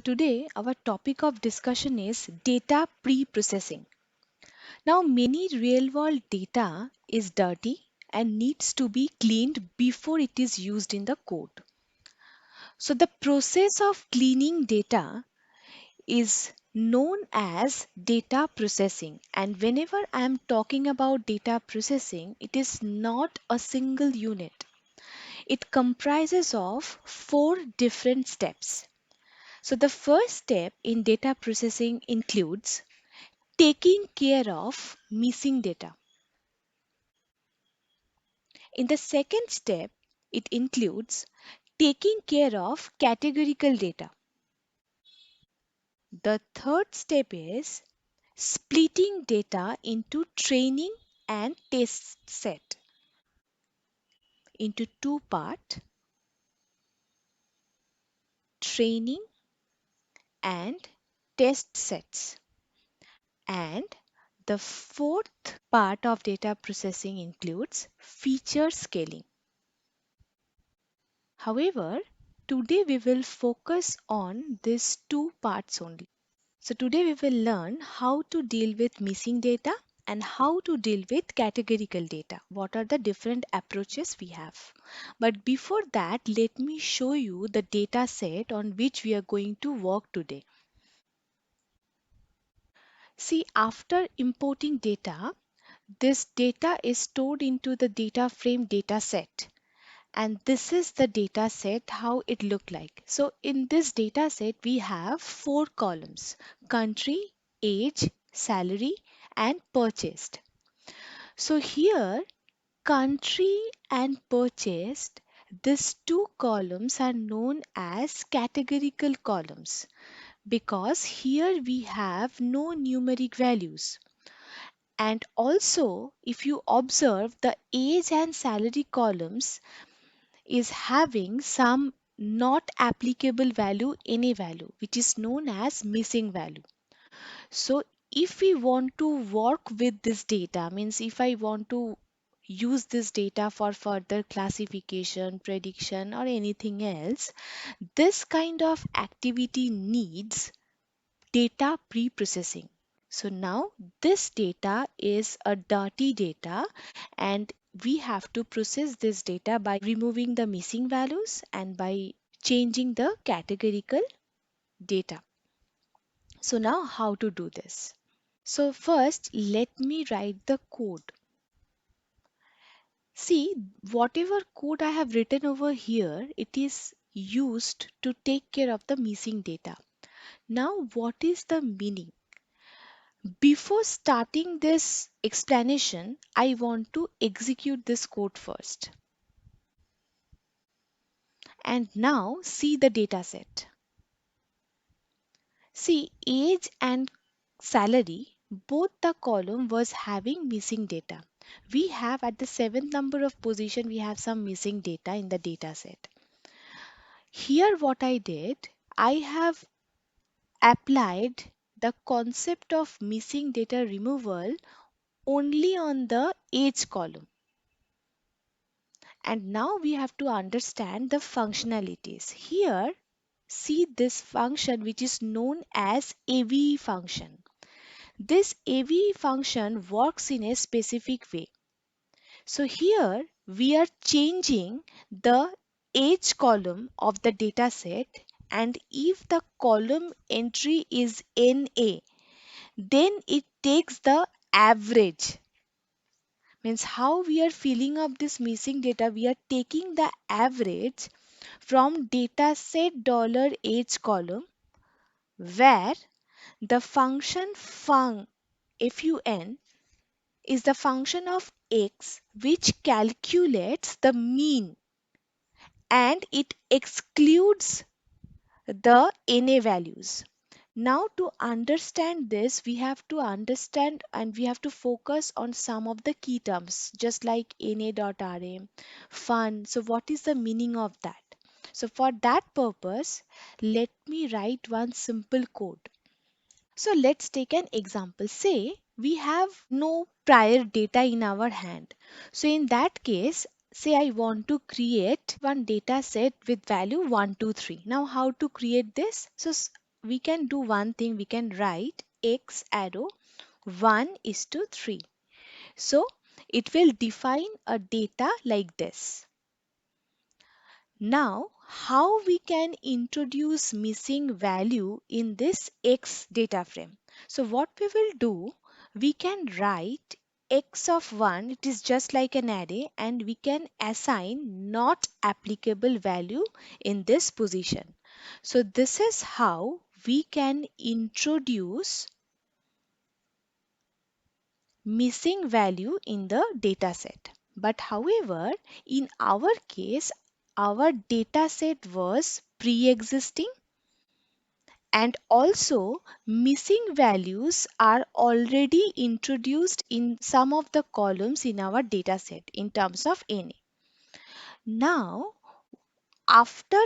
Today our topic of discussion is data pre-processing. Now many real-world data is dirty and needs to be cleaned before it is used in the code. So the process of cleaning data is known as data processing, and whenever I am talking about data processing, it is not a single unit. It comprises of four different steps. So the first step in data processing includes taking care of missing data. In the second step, it includes taking care of categorical data. The third step is splitting data into training and test set into two parts, training and test sets. And the fourth part of data processing includes feature scaling. However, today we will focus on these two parts only. So today we will learn how to deal with missing data and how to deal with categorical data. What are the different approaches we have? But before that, let me show you the data set on which we are going to work today. See, after importing data, this data is stored into the data frame data set. And this is the data set how it looked like. So in this data set we have four columns: country, age, salary and purchased. So here country and purchased, these two columns are known as categorical columns because here we have no numeric values. And also if you observe, the age and salary columns is having some not applicable value, any value, which is known as missing value. So if we want to work with this data, means if I want to use this data for further classification, prediction or anything else, this kind of activity needs data pre-processing. So now this data is a dirty data and we have to process this data by removing the missing values and by changing the categorical data. So now how to do this? So first let me write the code. See, whatever code I have written over here, it is used to take care of the missing data. Now what is the meaning? Before starting this explanation, I want to execute this code first. And now see the data set. See, age and salary, both the column was having missing data. We have at the seventh number of position, we have some missing data in the data set. Here what I did, I have applied the concept of missing data removal only on the age column. And now we have to understand the functionalities. Here, see this function which is known as AVE function. This AVE function works in a specific way. So here we are changing the age column of the data set, and if the column entry is NA, then it takes the average. Means how we are filling up this missing data, we are taking the average from data set $age column where the function fun is the function of x which calculates the mean and it excludes the NA values. Now to understand this, we have to understand and we have to focus on some of the key terms just like NA.RM, fun. So what is the meaning of that? So for that purpose, let me write one simple code. So let's take an example. Say we have no prior data in our hand. So in that case, say I want to create one data set with value 1, 2, 3. Now how to create this? So we can do one thing, we can write x arrow 1 is to 3. So it will define a data like this. Now, how we can introduce missing value in this X data frame? So what we will do, we can write X of 1, it is just like an array, and we can assign not applicable value in this position. So this is how we can introduce missing value in the data set. But however, in our case, our data set was pre-existing, and also missing values are already introduced in some of the columns in our data set in terms of NA. Now, after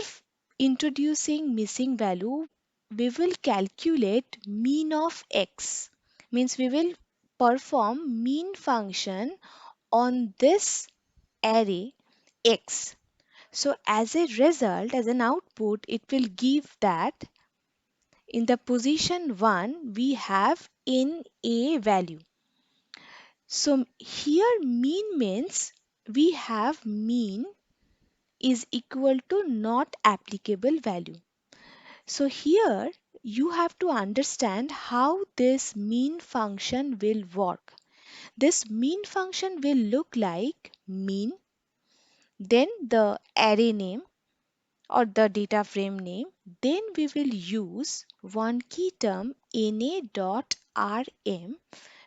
introducing missing value, we will calculate mean of x. Means we will perform mean function on this array x. So as a result, as an output, it will give that in the position 1 we have in a value. So here mean means we have mean is equal to not applicable value. So here you have to understand how this mean function will work. This mean function will look like mean, then the array name or the data frame name, then we will use one key term na.rm,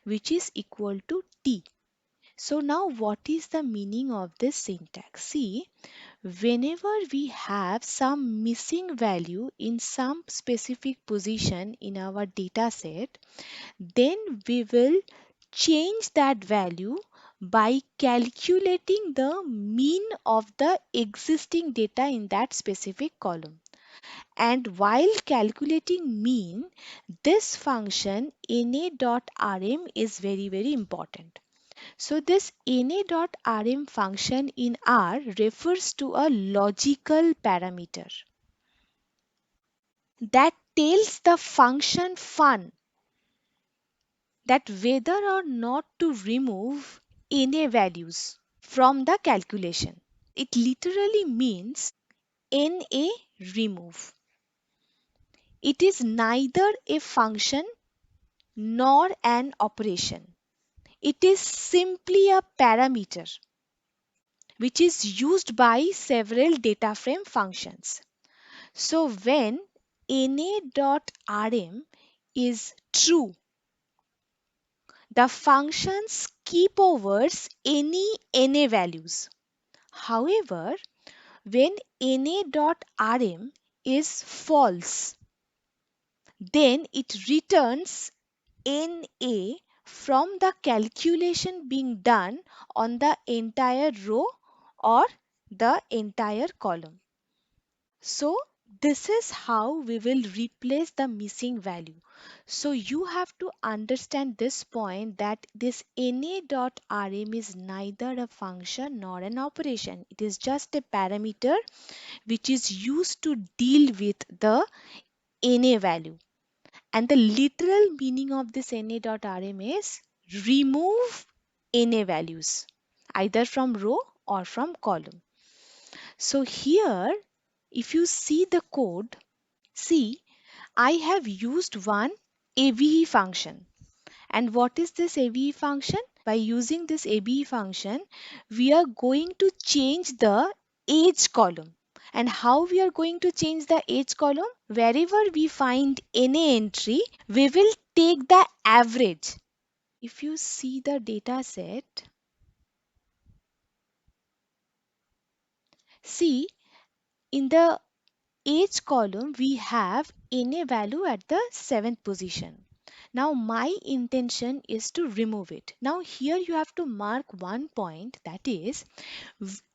which is equal to t. So now what is the meaning of this syntax? See, whenever we have some missing value in some specific position in our data set, then we will change that value by calculating the mean of the existing data in that specific column. And while calculating mean, this function na.rm is very important. So this na.rm function in R refers to a logical parameter that tells the function fun that whether or not to remove NA values from the calculation. It literally means NA remove. It is neither a function nor an operation. It is simply a parameter which is used by several data frame functions. So when na.rm is true, the function skip overs any NA values. However, when na.rm is false, then it returns NA from the calculation being done on the entire row or the entire column. So this is how we will replace the missing value. So you have to understand this point that this na.rm is neither a function nor an operation. It is just a parameter which is used to deal with the na value. And the literal meaning of this na.rm is remove na values either from row or from column. So here if you see the code, see I have used one ABE function. And what is this ABE function? By using this ABE function, we are going to change the age column. And how we are going to change the age column? Wherever we find any entry, we will take the average. If you see the data set, see in the age column, we have NA value at the 7th position. Now my intention is to remove it. Now here you have to mark one point, that is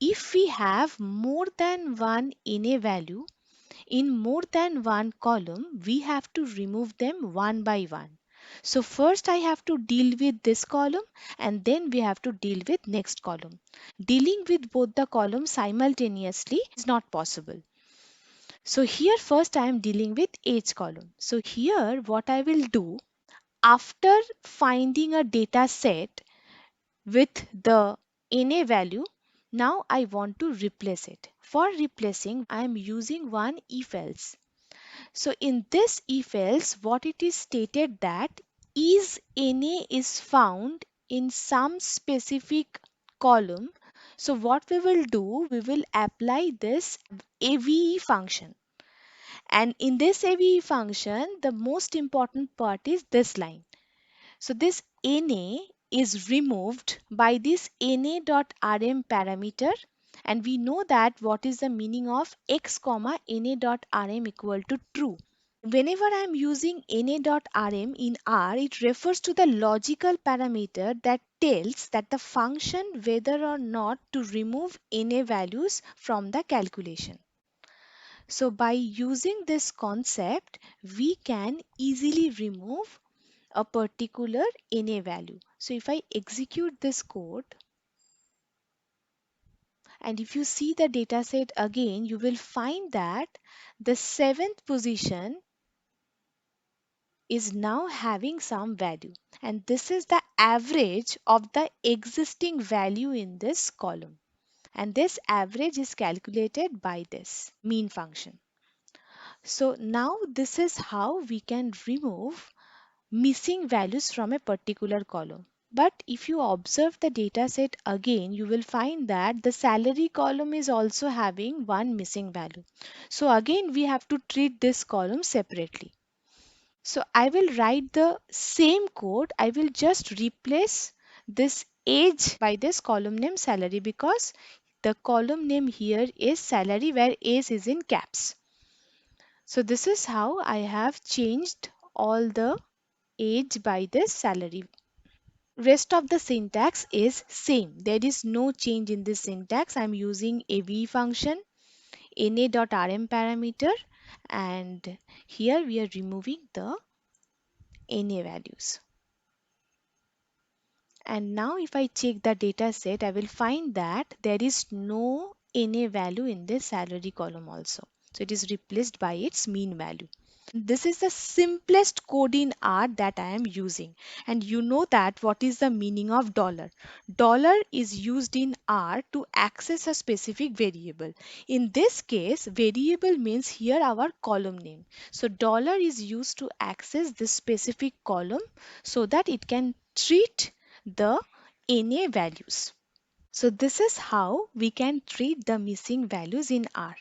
if we have more than one NA value in more than one column, we have to remove them one by one. So first I have to deal with this column and then we have to deal with next column. Dealing with both the columns simultaneously is not possible. So here first I am dealing with age column. So here what I will do, after finding a data set with the NA value, now I want to replace it. For replacing, I am using one if else. So in this if else, what it is stated that is NA is found in some specific column. So what we will do, we will apply this AVE function. And in this AVE function, the most important part is this line. So this NA is removed by this NA.rm parameter, and we know that what is the meaning of x comma NA.rm equal to true. Whenever I am using NA.rm in R, it refers to the logical parameter that tells that the function whether or not to remove NA values from the calculation. So by using this concept, we can easily remove a particular NA value. So if I execute this code, and if you see the data set again, you will find that the seventh position is now having some value. And this is the average of the existing value in this column. And this average is calculated by this mean function. So now this is how we can remove missing values from a particular column. But if you observe the data set again, you will find that the salary column is also having one missing value. So again, we have to treat this column separately. So I will write the same code. I will just replace this age by this column name salary, because the column name here is salary where age is in caps. So this is how I have changed all the age by this salary. Rest of the syntax is same. There is no change in this syntax. I'm using a v function, na.rm parameter, and here we are removing the na values. And now if I check the data set, I will find that there is no na value in this salary column also. So it is replaced by its mean value. This is the simplest code in R that I am using. And you know that what is the meaning of dollar. Dollar is used in R to access a specific variable. In this case, variable means here our column name. So dollar is used to access this specific column so that it can treat the NA values. So this is how we can treat the missing values in R.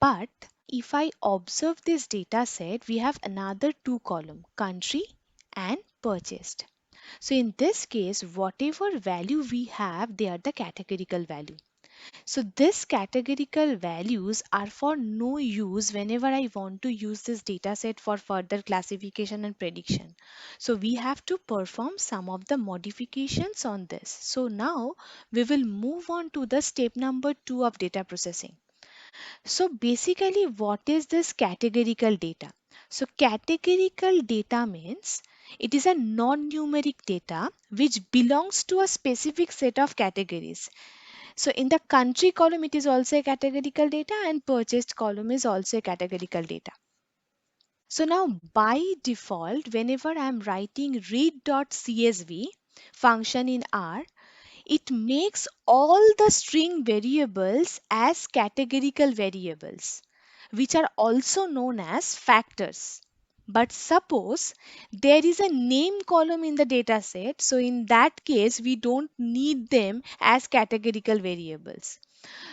But if I observe this data set, we have another two column, country and purchased. So in this case, whatever value we have, they are the categorical value. So this categorical values are for no use whenever I want to use this data set for further classification and prediction. So we have to perform some of the modifications on this. So now we will move on to the step number 2 of data processing. So basically, what is this categorical data? So categorical data means it is a non-numeric data which belongs to a specific set of categories. So in the country column, it is also a categorical data, and purchased column is also a categorical data. So now by default, whenever I am writing read.csv function in R, it makes all the string variables as categorical variables, which are also known as factors. But suppose there is a name column in the data set, so in that case, we don't need them as categorical variables.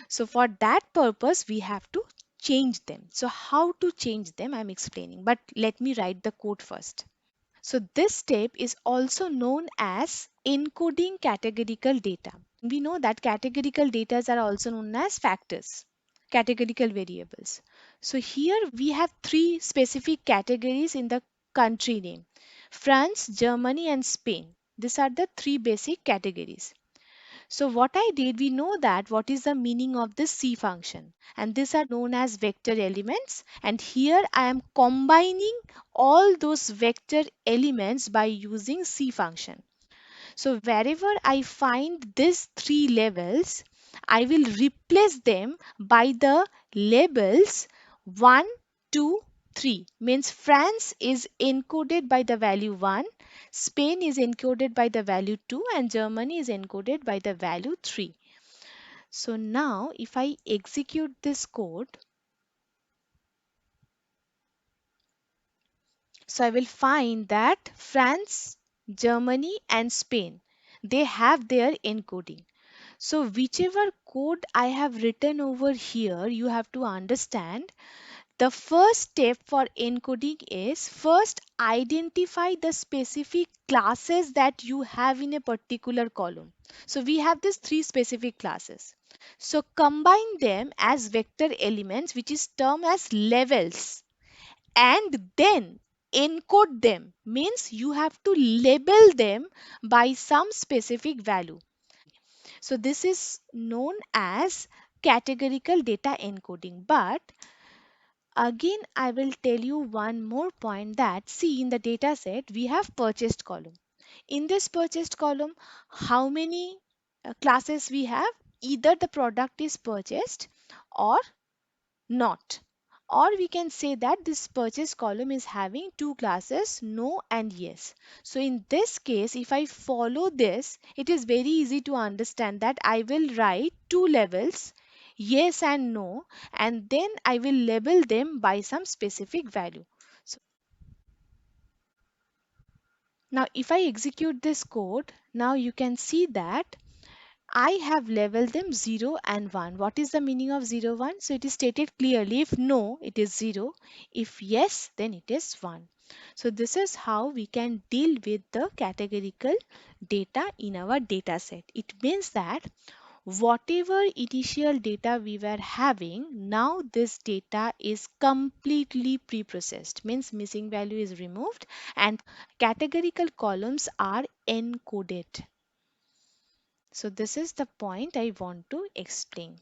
So for that purpose, we have to change them. So how to change them, I'm explaining, but let me write the code first. So this step is also known as encoding categorical data. We know that categorical data are also known as factors, categorical variables. So here we have three specific categories in the country name: France, Germany, and Spain. These are the three basic categories. So what I did, we know that what is the meaning of this C function, and these are known as vector elements, and here I am combining all those vector elements by using C function. So wherever I find these three labels, I will replace them by the labels 1, 2, 3 means France is encoded by the value 1, Spain is encoded by the value 2, and Germany is encoded by the value 3. So now if I execute this code, so I will find that France, Germany and Spain, they have their encoding. So whichever code I have written over here, you have to understand the first step for encoding is first identify the specific classes that you have in a particular column. So we have these three specific classes. So combine them as vector elements, which is termed as levels, and then encode them means you have to label them by some specific value. So this is known as categorical data encoding. But again, I will tell you one more point that see in the data set we have purchased column. In this purchased column, how many classes we have? Either the product is purchased or not. Or we can say that this purchase column is having two classes, no and yes. So in this case, if I follow this, it is very easy to understand that I will write two levels, yes and no, and then I will label them by some specific value. So now if I execute this code, now you can see that I have labeled them 0 and 1. What is the meaning of 0, 1? So it is stated clearly. If no, it is 0. If yes, then it is 1. So this is how we can deal with the categorical data in our data set. It means that whatever initial data we were having, now this data is completely pre-processed. Means missing value is removed and categorical columns are encoded. So this is the point I want to explain.